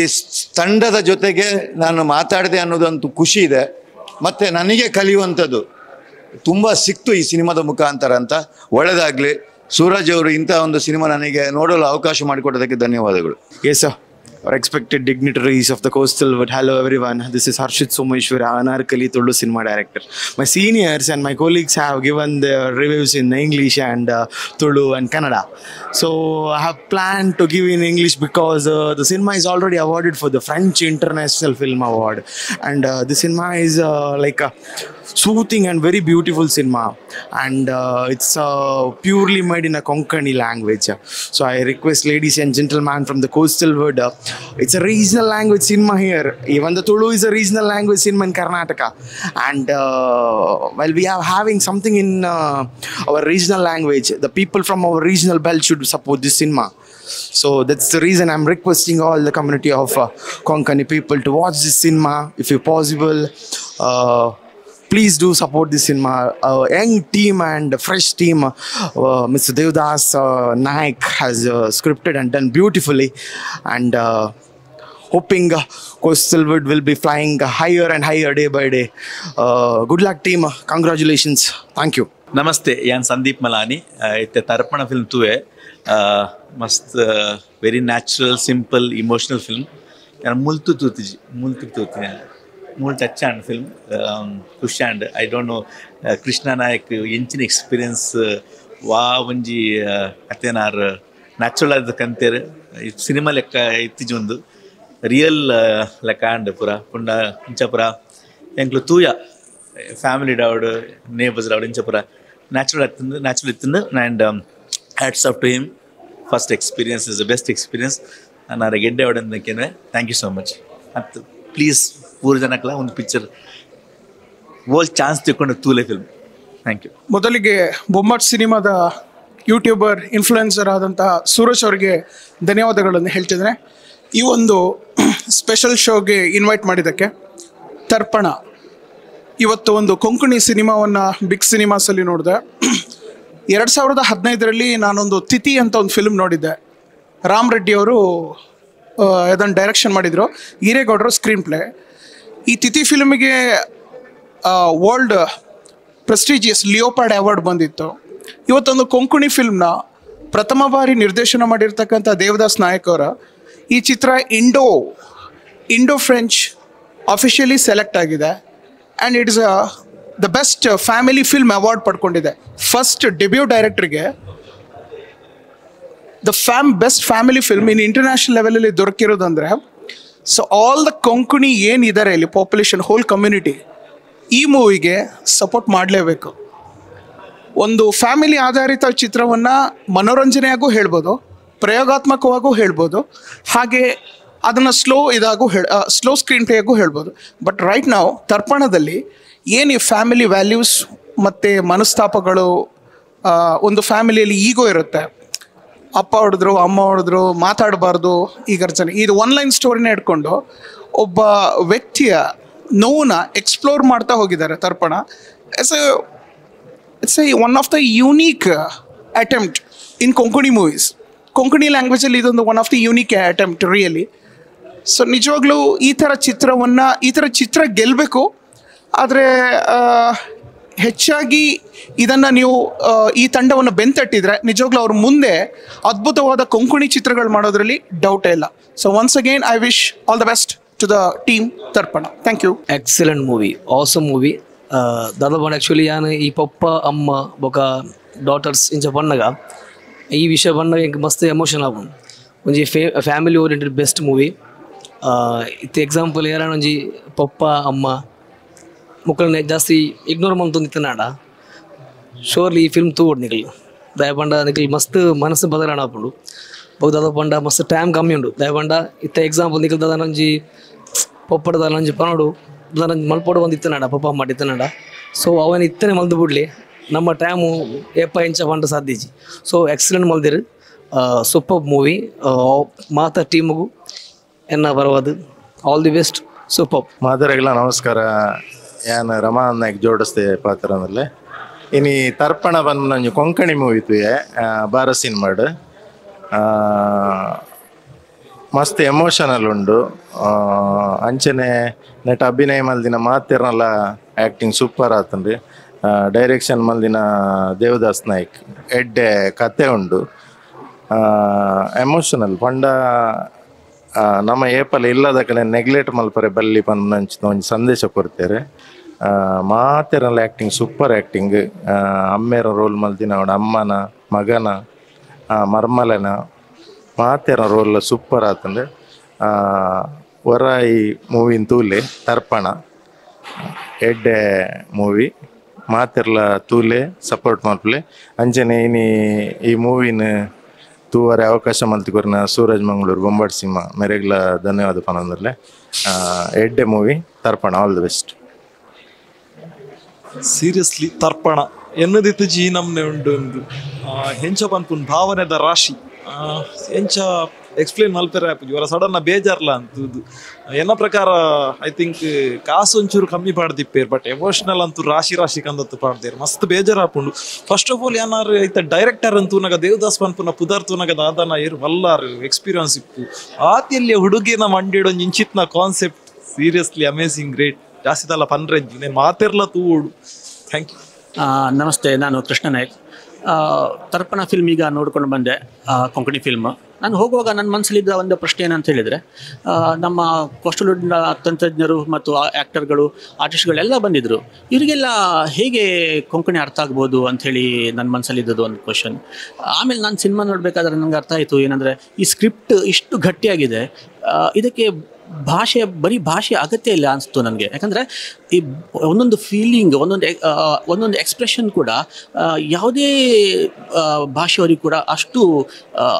ತಂಡದ ಜೊತೆಗೆ ನಾನು ಮಾತಾಡಿದೆ ಅನ್ನೋದಂತೂ ಖುಷಿ ಇದೆ. ಮತ್ತು ನನಗೆ ಕಲಿಯುವಂಥದ್ದು ತುಂಬ ಸಿಕ್ತು ಈ ಸಿನಿಮಾದ ಮುಖಾಂತರ ಅಂತ. ಒಳ್ಳೆಯದಾಗಲಿ. ಸೂರಜ್ ಅವರು ಇಂಥ ಒಂದು ಸಿನಿಮಾ ನನಗೆ ನೋಡಲು ಅವಕಾಶ ಮಾಡಿಕೊಡೋದಕ್ಕೆ ಧನ್ಯವಾದಗಳು. Yes, sir. Our expected dignitaries of the coastal wood. Hello everyone, this is Harshit Someshwara, Anarkali Tullu cinema director. My seniors and my colleagues have given their reviews in English and Tulu and Kannada. So I have planned to give in English because the cinema is already awarded for the French International Film Award, and the cinema is like a soothing and very beautiful cinema, and it's purely made in a Konkani language. So I request ladies and gentlemen from the coastal wood, it's a regional language cinema here. Even the Tulu is a regional language cinema in Karnataka, and while we are having something in our regional language, the people from our regional belt should support this cinema. So that's the reason I'm requesting all the community of Konkani people to watch this cinema if you possible. Please do support this cinema. Young team and fresh team. Mr. Devdas Naik has scripted and done beautifully, and hoping Coastal Wood will be flying higher and higher day by day. Good luck team. Congratulations. Thank you. नमस्ते, यान संदीप मलानी. इतने तर्पण film तू है मस्त, very natural, simple, emotional film. यार मुल्तु तूती है मूल टच आंड फिल्म खुश and I don't know Krishna Nayak ಎಂಚಿನ ಎಕ್ಸ್ಪೀರಿಯನ್ಸ್ ವಾ ಒಂಜಿ ಅತ್ತೇನಾರ್ ನ್ಯಾಚುರಲ್ ಆದ ಕಂತೇರು ಸಿನಿಮಾ ಲೆಕ್ಕ ಇತ್ತಿಜೊಂದು ರಿಯಲ್ ಲೆಕ್ಕ ಆಂಡ್ ಪುರ ಪುಂಡ ಇಂಚ ಪುರ ಎಂಕ್ಲು ತೂಯ ಫ್ಯಾಮಿಲಿ ಡೌಡ್ ನೇಬರ್ಸ್ ಡೌಡ್ ಇಂಚ ಪುರ ನ್ಯಾಚುರಲ್ ಇತ್ತಿಂದು and hats off to him. First experience is the best experience. ನಾನು ಗೆಡ್ಡೆ ಅವಡಂದಕ್ಕೇನೆ ಥ್ಯಾಂಕ್ ಯು ಸೋ ಮಚ್. ಮತ್ತು ಪ್ಲೀಸ್ ಮೂರು ಜನಕ್ಕಲ್ಲ ಒಂದು ಪಿಕ್ಚರ್ ಓಲ್ ಚಾನ್ಸ್ ತಿಳ್ಕೊಂಡು ತೂಲೆ ಫಿಲ್ಮ್. Thank you. ಮೊದಲಿಗೆ ಬೊಮ್ಮಟ್ ಸಿನಿಮಾದ ಯೂಟ್ಯೂಬರ್ ಇನ್ಫ್ಲುಯೆನ್ಸರ್ ಆದಂಥ ಸೂರಜ್ ಅವರಿಗೆ ಧನ್ಯವಾದಗಳನ್ನು ಹೇಳ್ತಿದ್ದೇನೆ. ಈ ಒಂದು ಸ್ಪೆಷಲ್ ಶೋಗೆ ಇನ್ವೈಟ್ ಮಾಡಿದ್ದಕ್ಕೆ. ತರ್ಪಣ ಇವತ್ತು ಒಂದು ಕೊಂಕಣಿ ಸಿನಿಮಾವನ್ನು ಬಿಗ್ ಸಿನಿಮಾಸಲ್ಲಿ ನೋಡಿದೆ. 2015ರಲ್ಲಿ ನಾನೊಂದು ತಿಥಿ ಅಂತ ಒಂದು ಫಿಲ್ಮ್ ನೋಡಿದ್ದೆ. ರಾಮ್ ರೆಡ್ಡಿ ಅವರು ಅದನ್ನು ಡೈರೆಕ್ಷನ್ ಮಾಡಿದರು, ಹಿರೇಗೌಡರು ಸ್ಕ್ರೀನ್ ಪ್ಲೇ. ಈ ತಿಥಿ ಫಿಲ್ಮಿಗೆ ವರ್ಲ್ಡ್ ಪ್ರೆಸ್ಟೀಜಿಯಸ್ ಲಿಯೋಪಾರ್ಡ್ ಅವಾರ್ಡ್ ಬಂದಿತ್ತು. ಇವತ್ತೊಂದು ಕೊಂಕಣಿ ಫಿಲ್ಮ್ನ ಪ್ರಥಮ ಬಾರಿ ನಿರ್ದೇಶನ ಮಾಡಿರ್ತಕ್ಕಂಥ ದೇವದಾಸ್ ನಾಯಕ್ ಅವರ ಈ ಚಿತ್ರ ಇಂಡೋ ಫ್ರೆಂಚ್ ಅಫಿಷಿಯಲಿ ಸೆಲೆಕ್ಟ್ ಆಗಿದೆ, and it is the best family film award ಪಡ್ಕೊಂಡಿದೆ. ಫಸ್ಟ್ ಡೆಬ್ಯೂ ಡೈರೆಕ್ಟ್ರಿಗೆ the best family film in international ಲೆವೆಲಲ್ಲಿ ದೊರಕಿರೋದಂದರೆ, ಸೊ ಆಲ್ ದ ಕೊಂಕಣಿ ಏನಿದ್ದಾರೆ ಇಲ್ಲಿ ಪಾಪ್ಯುಲೇಷನ್, ಹೋಲ್ ಕಮ್ಯುನಿಟಿ ಈ ಮೂವಿಗೆ ಸಪೋರ್ಟ್ ಮಾಡಲೇಬೇಕು. ಒಂದು ಫ್ಯಾಮಿಲಿ ಆಧಾರಿತ ಚಿತ್ರವನ್ನು ಮನೋರಂಜನೆಯಾಗೂ ಹೇಳ್ಬೋದು, ಪ್ರಯೋಗಾತ್ಮಕವಾಗೂ ಹೇಳ್ಬೋದು, ಹಾಗೆ ಅದನ್ನು ಸ್ಲೋ ಸ್ಕ್ರೀನ್ ಪ್ಲೇಯಾಗೂ ಹೇಳ್ಬೋದು. ಬಟ್ ರೈಟ್ ನಾವು ತರ್ಪಣದಲ್ಲಿ ಏನು ಈ ಫ್ಯಾಮಿಲಿ ವ್ಯಾಲ್ಯೂಸ್ ಮತ್ತು ಮನಸ್ತಾಪಗಳು, ಒಂದು ಫ್ಯಾಮಿಲಿಯಲ್ಲಿ ಈಗೋ ಇರುತ್ತೆ, ಅಪ್ಪ ಹೊಡೆದ್ರು ಅಮ್ಮ ಹೊಡೆದ್ರು ಮಾತಾಡಬಾರ್ದು ಈ ಗರ್ಜನೆ, ಇದು ಒನ್ಲೈನ್ ಸ್ಟೋರಿನೇ ಇಟ್ಕೊಂಡು ಒಬ್ಬ ವ್ಯಕ್ತಿಯ ನೋವನ್ನ ಎಕ್ಸ್ಪ್ಲೋರ್ ಮಾಡ್ತಾ ಹೋಗಿದ್ದಾರೆ Tarpana. It's one of the unique attempt in Konkani movies. Konkani ಲ್ಯಾಂಗ್ವೇಜಲ್ಲಿ ಇದೊಂದು one of the unique attempt really. So ನಿಜವಾಗ್ಲೂ ಈ ಥರ ಚಿತ್ರ ಗೆಲ್ಲಬೇಕು. ಆದರೆ ಹೆಚ್ಚಾಗಿ ಇದನ್ನು ನೀವು ಈ ತಂಡವನ್ನು ಬೆಂತಟ್ಟಿದ್ರೆ ನಿಜವಾಗ್ಲೂ ಅವ್ರ ಮುಂದೆ ಅದ್ಭುತವಾದ ಕೊಂಕಣಿ ಚಿತ್ರಗಳು ಮಾಡೋದ್ರಲ್ಲಿ ಡೌಟೇ ಇಲ್ಲ. So once again I wish all the best to the team Tarpana. Thank you. Excellent movie, awesome movie. ದಾದ ಬಂದು ಆ್ಯಕ್ಚುಲಿ ಯಾನು ಈ ಪಪ್ಪ ಅಮ್ಮ ಬೊಕ ಡಾಟರ್ಸ್ ಇಂಚ ಬಂದಾಗ ಈ ವಿಷಯ ಬಂದಾಗ ಇಂಕ ಮಸ್ತ್ ಎಮೋಷನ್ ಆಗೋದು. ಒಂಜಿ ಫ್ಯಾಮಿಲಿ ಓರಿಯೆಂಟೆಡ್ ಬೆಸ್ಟ್ ಮೂವಿ. ಇತ್ತು ಎಕ್ಸಾಂಪಲ್ ಯಾರು ಒಂಜಿ ಪಪ್ಪ ಅಮ್ಮ ಮಕ್ಕಳನ್ನ ಜಾಸ್ತಿ ಇಗ್ನೋರ್ ಮಾಡ್ತೊಂದಿತ್ತು ನಾಡ ಶೋರ್ಲಿ ಈ ಫಿಲ್ಮ್ ತೂಡ್ ನಿಖಿಲ್ ದಯಪಂಡ ನಿಖಿಲ್ ಮಸ್ತ್ ಮನಸ್ಸು ಬದಲಾವಣೆ ಆಪುಂಡು ಬಹುದಾದ ಪಂಡ ಮಸ್ತ್ ಟೈಮ್ ಕಮ್ಮಿ ಉಂಡು ದಯಪಂಡ ಇತ್ತ ಎಕ್ಸಾಂಪಲ್ ನಿಖಿಲ್ ದಾದಾನಂಜಿ ಪಪ್ಪಡ ದಾನಂಜಿ ಪನೋಡು ದಾನಂಜಿ ಮಲ್ಪೋಡು ಒಂದು ಇತ್ತನಾಡ ಪಪ್ಪ ಮಾಡಿ ಇತ್ತನಾಡ ಸೊ ಅವನ ಇತ್ತನೆ ಮಲ್ದು ಬಿಡ್ಲಿ ನಮ್ಮ ಟೈಮು ಏಪ ಇಂಚ ಪಂಡ ಸಾಧ್ಯಜಿ ಸೊ ಎಕ್ಸಲೆಂಟ್ ಮಲ್ದಿರು ಸೂಪರ್ ಮೂವಿ ಮಾತ ಟೀಮುಗು ಎನ್ನ ಬರವದು ಆಲ್ ದಿ ಬೆಸ್ಟ್ ಸೂಪರ್ ಮಾದರಿಗಳ ನಮಸ್ಕಾರ ಯಾನ್ ರಮಾನ್ ನಾಯ್ಕ್ ಜೋಡಿಸ್ದೆ ಪಾತ್ರನಲ್ಲೇ ಇನಿ ತರ್ಪಣ ಬಂದು ನಂಜು ಕೊಂಕಣಿ ಮೂವಿ ತುಯೆ ಬಾರ ಸಿನಿಮಾಡ್ ಮಸ್ತ್ ಎಮೋಷನಲ್ ಉಂಡು ಅಂಚನೆ ನೆಟ್ ಅಭಿನಯ ಮಲ್ದಿನ ಮಾತಿರ್ನಲ್ಲ ಆ್ಯಕ್ಟಿಂಗ್ ಸೂಪರ್ ಆತಂಡ್ರಿ ಡೈರೆಕ್ಷನ್ ಮಲ್ದಿನ ದೇವದಾಸ್ ನಾಯ್ಕ್ ಎಡ್ಡೆ ಕತೆ ಉಂಡು ಎಮೋಷನಲ್ ಪಂಡ ನಮ್ಮ ಏಪಲ್ ಇಲ್ಲದ ಕಡೆ ನೆಗ್ಲೆಕ್ಟ್ ಮಲ್ಪರೆ ಬಲ್ಲಿ ಪಂಚ ಒಂದು ಸಂದೇಶ ಕೊಡ್ತಾರೆ ಮಾತೆರಲ್ಲ ಆ್ಯಕ್ಟಿಂಗ್ ಸೂಪರ್ ಆ್ಯಕ್ಟಿಂಗ್ ಅಮ್ಮೇರ ರೋಲ್ ಮಲ್ದಿನ ಅವಡ ಅಮ್ಮನ ಮಗನ ಮರ್ಮಲನ ಮಾತೆರ ರೋಲ್ ಸೂಪರ್ ಆತಂದ್ರೆ ಹೊರ ಈ ಮೂವಿನ ತೂಲೆ ತರ್ಪಣ ಎಡ್ಡೆ ಮೂವಿ ಮಾತೆರ್ಲ ತೂಲೆ ಸಪೋರ್ಟ್ ಮಾಡ್ಲೆ ಅಂಜನೆ ಇನಿ ಈ ಮೂವಿನ ತೂವರೆ ಅವಕಾಶ ಮಲ್ತಿಕೊರಿನ ಸೂರಜ್ ಮಂಗಳೂರು ಬೊಂಬಾಟ್ ಸಿಂಹ ಮೇರೆಗ್ಲ ಧನ್ಯವಾದ ಪನಂದರ್ಲೆ ಎಡ್ಡೆ ಮೂವಿ ತರ್ಪಣ ಆಲ್ ದಿ ಬೆಸ್ಟ್ ಸೀರಿಯಸ್ಲಿ ತರ್ಪಣ ಎನ್ನದಿತ್ತು ಜಿ ನಮ್ನೆ ಉಂಡು ಒಂದು ಹೆಂಚ ಪನ್ಪುನ್ ಭಾವನೆದ ರಾಶಿ ಹೆಂಚ ಎಕ್ಸ್ಪ್ಲೇನ್ ಮಲ್ಪೆರೆ ಆಪುಜಿ ಅವರ ಸಡನ್ನ ಬೇಜಾರ್ಲ ಅಂತದ್ದು ಎನ್ನ ಪ್ರಕಾರ ಐ ಥಿಂಕ್ ಕಾಸು ಒಂಚೂರು ಕಮ್ಮಿ ಪಾಡ್ದಿಪ್ಪೇರು ಬಟ್ ಎಮೋಷನಲ್ ಅಂತೂ ರಾಶಿ ಕಂದತ್ತು ಪಾಡ್ದೇರು ಮಸ್ತ್ ಬೇಜಾರು ಆಪುಂಡು ಫಸ್ಟ್ ಆಫ್ ಆಲ್ ಏನಾರು ಐತ ಡೈರೆಕ್ಟರ್ ಅಂತೂ ನಗ ದೇವದಾಸ್ ಪನ್ಪುನ ಪುದರ್ತು ನಗ ದಾದನ ಏರು ವಲ್ಲಾರು ಎಕ್ಸ್ಪೀರಿಯನ್ಸ್ ಇಪ್ಪು ಆತಿಯಲ್ಲಿ ಹುಡುಗಿನ ಮಂಡಿಡೊಂದು ಇಂಚಿತ್ನ ಕಾನ್ಸೆಪ್ಟ್ ಸೀರಿಯಸ್ಲಿ ಅಮೇಸಿಂಗ್ ಗ್ರೇಟ್ ಜಾಸ್ತಿ ತಲ್ಲ ಪನ್ರೆಂಜು నేను ಮಾತೆರ್ಲ ತೂಡು ಥ್ಯಾಂಕ್ ಯು ನಮಸ್ತೆ ನಾನು ಕೃಷ್ಣ ನಾಯ್ಕ್ ತರ್ಪಣ ಫಿಲ್ಮ್ ಈಗ ನೋಡ್ಕೊಂಡು ಬಂದೆ ಕೊಂಕಣಿ ಫಿಲ್ಮ್ ನಾನು ಹೋಗುವಾಗ ನನ್ನ ಮನಸ್ಸಲ್ಲಿದ್ದ ಒಂದು ಪ್ರಶ್ನೆ ಏನಂತ ಹೇಳಿದರೆ ನಮ್ಮ ಕೋಸ್ಟಲ್ವುಡ್ನ ತಂತ್ರಜ್ಞರು ಮತ್ತು ಆ್ಯಕ್ಟರ್ಗಳು ಆರ್ಟಿಸ್ಟ್ಗಳೆಲ್ಲ ಬಂದಿದ್ದರು ಇವರಿಗೆಲ್ಲ ಹೇಗೆ ಕೊಂಕಣಿ ಅರ್ಥ ಆಗ್ಬೋದು ಅಂಥೇಳಿ ನನ್ನ ಮನಸ್ಸಲ್ಲಿದ್ದದ್ದು ಒಂದು ಕ್ವಶನ್ ಆಮೇಲೆ ನಾನು ಸಿನಿಮಾ ನೋಡಬೇಕಾದ್ರೆ ನನಗೆ ಅರ್ಥ ಆಯಿತು ಏನಂದರೆ ಈ ಸ್ಕ್ರಿಪ್ಟ್ ಇಷ್ಟು ಗಟ್ಟಿಯಾಗಿದೆ ಇದಕ್ಕೆ ಬರೀ ಭಾಷೆ ಅಗತ್ಯ ಇಲ್ಲ ಅನಿಸ್ತು ನನಗೆ ಯಾಕಂದರೆ ಈ ಒಂದೊಂದು ಫೀಲಿಂಗ್ ಒಂದೊಂದು ಎಕ್ಸ್ಪ್ರೆಷನ್ ಕೂಡ ಯಾವುದೇ ಭಾಷೆಯವರಿಗೆ ಕೂಡ ಅಷ್ಟು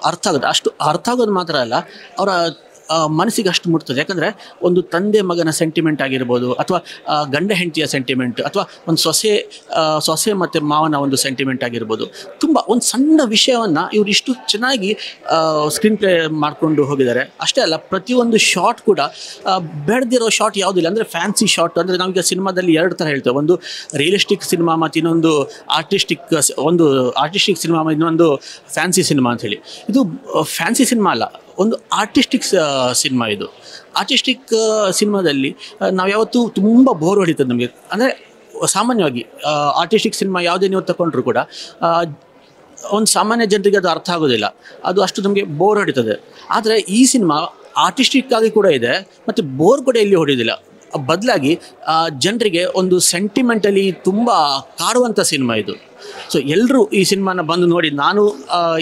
ಅರ್ಥ ಆಗೋದು ಮಾತ್ರ ಅಲ್ಲ ಅವರ ಮನಸ್ಸಿಗೆ ಅಷ್ಟು ಮುಟ್ತದೆ ಯಾಕಂದರೆ ಒಂದು ತಂದೆ ಮಗನ ಸೆಂಟಿಮೆಂಟ್ ಆಗಿರ್ಬೋದು ಅಥವಾ ಗಂಡ ಹೆಂಡತಿಯ ಸೆಂಟಿಮೆಂಟ್ ಅಥವಾ ಒಂದು ಸೊಸೆ ಮತ್ತು ಮಾವನ ಒಂದು ಸೆಂಟಿಮೆಂಟ್ ಆಗಿರ್ಬೋದು ತುಂಬ ಒಂದು ಸಣ್ಣ ವಿಷಯವನ್ನು ಇವರು ಇಷ್ಟು ಚೆನ್ನಾಗಿ ಸ್ಕ್ರೀನ್ ಪ್ಲೇ ಮಾಡಿಕೊಂಡು ಹೋಗಿದ್ದಾರೆ ಅಷ್ಟೇ ಅಲ್ಲ ಪ್ರತಿಯೊಂದು ಶಾಟ್ ಕೂಡ ಬೆಳೆದಿರೋ ಶಾಟ್ ಯಾವುದಿಲ್ಲ ಅಂದರೆ ಫ್ಯಾನ್ಸಿ ಶಾಟ್ ಅಂದರೆ ನಾವೀಗ ಸಿನಿಮಾದಲ್ಲಿ ಎರಡು ಥರ ಹೇಳ್ತೇವೆ ಒಂದು ರಿಯಲಿಸ್ಟಿಕ್ ಸಿನಿಮಾ ಮತ್ತು ಇನ್ನೊಂದು ಆರ್ಟಿಸ್ಟಿಕ್ ಸಿನಿಮಾ ಇನ್ನೊಂದು ಫ್ಯಾನ್ಸಿ ಸಿನಿಮಾ ಅಂಥೇಳಿ ಇದು ಫ್ಯಾನ್ಸಿ ಸಿನಿಮಾ ಅಲ್ಲ ಒಂದು ಆರ್ಟಿಸ್ಟಿಕ್ ಸಿನಿಮಾ ಇದು ಆರ್ಟಿಸ್ಟಿಕ್ ಸಿನಿಮಾದಲ್ಲಿ ನಾವು ಯಾವತ್ತೂ ತುಂಬ ಬೋರ್ ಹೊಡಿತದೆ ನಮಗೆ ಅಂದರೆ ಸಾಮಾನ್ಯವಾಗಿ ಆರ್ಟಿಸ್ಟಿಕ್ ಸಿನಿಮಾ ಯಾವುದೇ ನೀವು ತಗೊಂಡ್ರು ಕೂಡ ಒಂದು ಸಾಮಾನ್ಯ ಜನರಿಗೆ ಅದು ಅರ್ಥ ಆಗೋದಿಲ್ಲ ಅದು ಅಷ್ಟು ನಮಗೆ ಬೋರ್ ಹೊಡಿತದೆ ಆದರೆ ಈ ಸಿನಿಮಾ ಆರ್ಟಿಸ್ಟಿಕ್ ಆಗಿ ಕೂಡ ಇದೆ ಮತ್ತು ಬೋರ್ ಕೂಡ ಎಲ್ಲಿ ಹೊಡೆಯೋದಿಲ್ಲ ಬದಲಾಗಿ ಜನರಿಗೆ ಒಂದು ಸೆಂಟಿಮೆಂಟಲಿ ತುಂಬ ಕಾಡುವಂಥ ಸಿನಿಮಾ ಇದು ಸೊ ಎಲ್ಲರೂ ಈ ಸಿನಿಮಾನ ಬಂದು ನೋಡಿ ನಾನು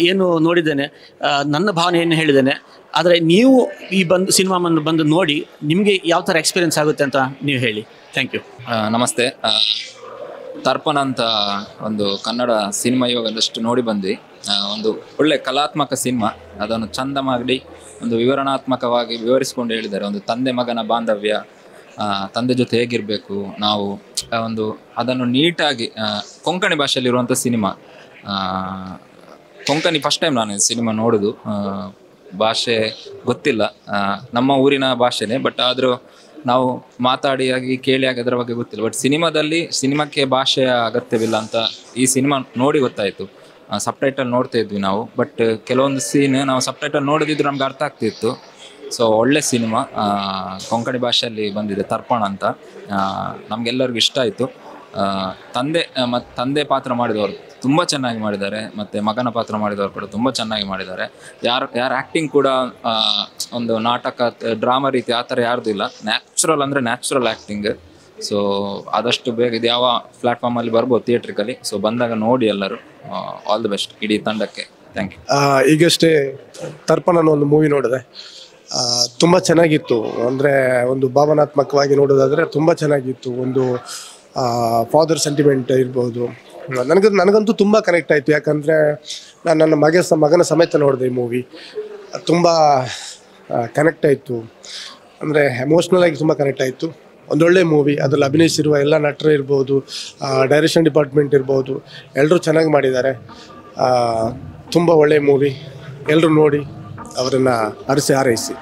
ಏನು ನೋಡಿದ್ದೇನೆ ನನ್ನ ಭಾವನೆ ಏನು ಹೇಳಿದ್ದೇನೆ ಆದರೆ ನೀವು ಈ ಸಿನಿಮಾವನ್ನು ಬಂದು ನೋಡಿ ನಿಮಗೆ ಯಾವ ಥರ ಎಕ್ಸ್ಪೀರಿಯನ್ಸ್ ಆಗುತ್ತೆ ಅಂತ ನೀವು ಹೇಳಿ ಥ್ಯಾಂಕ್ ಯು ನಮಸ್ತೆ ತರ್ಪಣ ಅಂತ ಒಂದು ಕನ್ನಡ ಸಿನಿಮಾ ಇವಾಗಷ್ಟು ನೋಡಿ ಬಂದ್ವಿ ಒಂದು ಒಳ್ಳೆ ಕಲಾತ್ಮಕ ಸಿನಿಮಾ ಅದನ್ನು ಚಂದ ಮಾಡಿ ಒಂದು ವಿವರಣಾತ್ಮಕವಾಗಿ ವಿವರಿಸಿಕೊಂಡು ಹೇಳಿದ್ದಾರೆ ಒಂದು ತಂದೆ ಮಗನ ಬಾಂಧವ್ಯ ತಂದೆ ಜೊತೆ ಹೇಗಿರಬೇಕು ನಾವು ಒಂದು ಅದನ್ನು ನೀಟಾಗಿ ಕೊಂಕಣಿ ಭಾಷೆಯಲ್ಲಿರುವಂಥ ಸಿನಿಮಾ ಕೊಂಕಣಿ ಫಸ್ಟ್ ಟೈಮ್ ನಾನು ಸಿನಿಮಾ ನೋಡೋದು ಭಾಷೆ ಗೊತ್ತಿಲ್ಲ ನಮ್ಮ ಊರಿನ ಭಾಷೆನೇ ಬಟ್ ಆದರೂ ನಾವು ಮಾತಾಡಿ ಆಗಿ ಕೇಳಿ ಆಗಿ ಅದರ ಬಗ್ಗೆ ಗೊತ್ತಿಲ್ಲ ಬಟ್ ಸಿನಿಮಾಕ್ಕೆ ಭಾಷೆಯ ಅಗತ್ಯವಿಲ್ಲ ಅಂತ ಈ ಸಿನಿಮಾ ನೋಡಿ ಗೊತ್ತಾಯಿತು ಸಬ್ಟೈಟಲ್ ನೋಡ್ತಾ ಇದ್ವಿ ನಾವು ಬಟ್ ಕೆಲವೊಂದು ಸೀನ್ ನಾವು ಸಬ್ಟೈಟಲ್ ನೋಡೋದಿದ್ರು ನಮ್ಗೆ ಅರ್ಥ ಆಗ್ತಿತ್ತು ಸೊ ಒಳ್ಳೆ ಸಿನಿಮಾ ಕೊಂಕಣಿ ಭಾಷೆಯಲ್ಲಿ ಬಂದಿದೆ ತರ್ಪಣ ಅಂತ ನಮಗೆಲ್ಲರಿಗೂ ಇಷ್ಟ ಆಯಿತು ತಂದೆ ಪಾತ್ರ ಮಾಡಿದವರು ತುಂಬ ಚೆನ್ನಾಗಿ ಮಾಡಿದ್ದಾರೆ ಮತ್ತು ಮಗನ ಪಾತ್ರ ಮಾಡಿದವರು ಕೂಡ ತುಂಬ ಚೆನ್ನಾಗಿ ಮಾಡಿದ್ದಾರೆ ಯಾರ ಆ್ಯಕ್ಟಿಂಗ್ ಕೂಡ ಒಂದು ನಾಟಕ ಡ್ರಾಮಾ ರೀತಿ ಆ ಥರ ಯಾರ್ದು ಇಲ್ಲ ನ್ಯಾಚುರಲ್ ಅಂದರೆ ನ್ಯಾಚುರಲ್ ಆ್ಯಕ್ಟಿಂಗ್ ಸೊ ಆದಷ್ಟು ಬೇಗ ಇದು ಯಾವ ಪ್ಲ್ಯಾಟ್ಫಾರ್ಮಲ್ಲಿ ಬರ್ಬೋದು ಥಿಯೇಟ್ರಿಕಲಿ ಸೊ ಬಂದಾಗ ನೋಡಿ ಎಲ್ಲರೂ ಆಲ್ ದಿ ಬೆಸ್ಟ್ ಇಡೀ ತಂಡಕ್ಕೆ ಥ್ಯಾಂಕ್ ಯು ಈಗಷ್ಟೇ ತರ್ಪಣ ಅನ್ನೋ ಒಂದು ಮೂವಿ ನೋಡಿದೆ ತುಂಬ ಚೆನ್ನಾಗಿತ್ತು ಅಂದರೆ ಒಂದು ಭಾವನಾತ್ಮಕವಾಗಿ ನೋಡೋದಾದರೆ ತುಂಬ ಚೆನ್ನಾಗಿತ್ತು ಒಂದು ಫಾದರ್ ಸೆಂಟಿಮೆಂಟ್ ಇರ್ಬೋದು. ನನಗಂತೂ ತುಂಬ ಕನೆಕ್ಟ್ ಆಯಿತು. ಯಾಕಂದರೆ ನಾನು ನನ್ನ ಮಗನ ಸಮೇತ ನೋಡಿದೆ ಈ ಮೂವಿ. ತುಂಬ ಕನೆಕ್ಟ್ ಆಯಿತು, ಅಂದರೆ ಎಮೋಷ್ನಲ್ ಆಗಿ ತುಂಬ ಕನೆಕ್ಟ್ ಆಯಿತು. ಒಂದೊಳ್ಳೆ ಮೂವಿ, ಅದರಲ್ಲಿ ಅಭಿನಯಿಸಿರುವ ಎಲ್ಲ ನಟರು ಇರ್ಬೋದು, ಡೈರೆಕ್ಷನ್ ಡಿಪಾರ್ಟ್ಮೆಂಟ್ ಇರ್ಬೋದು, ಎಲ್ಲರೂ ಚೆನ್ನಾಗಿ ಮಾಡಿದ್ದಾರೆ. ತುಂಬ ಒಳ್ಳೆಯ ಮೂವಿ. ಎಲ್ಲರೂ ನೋಡಿ ಅವರನ್ನು ಹಾರೈಸಿ.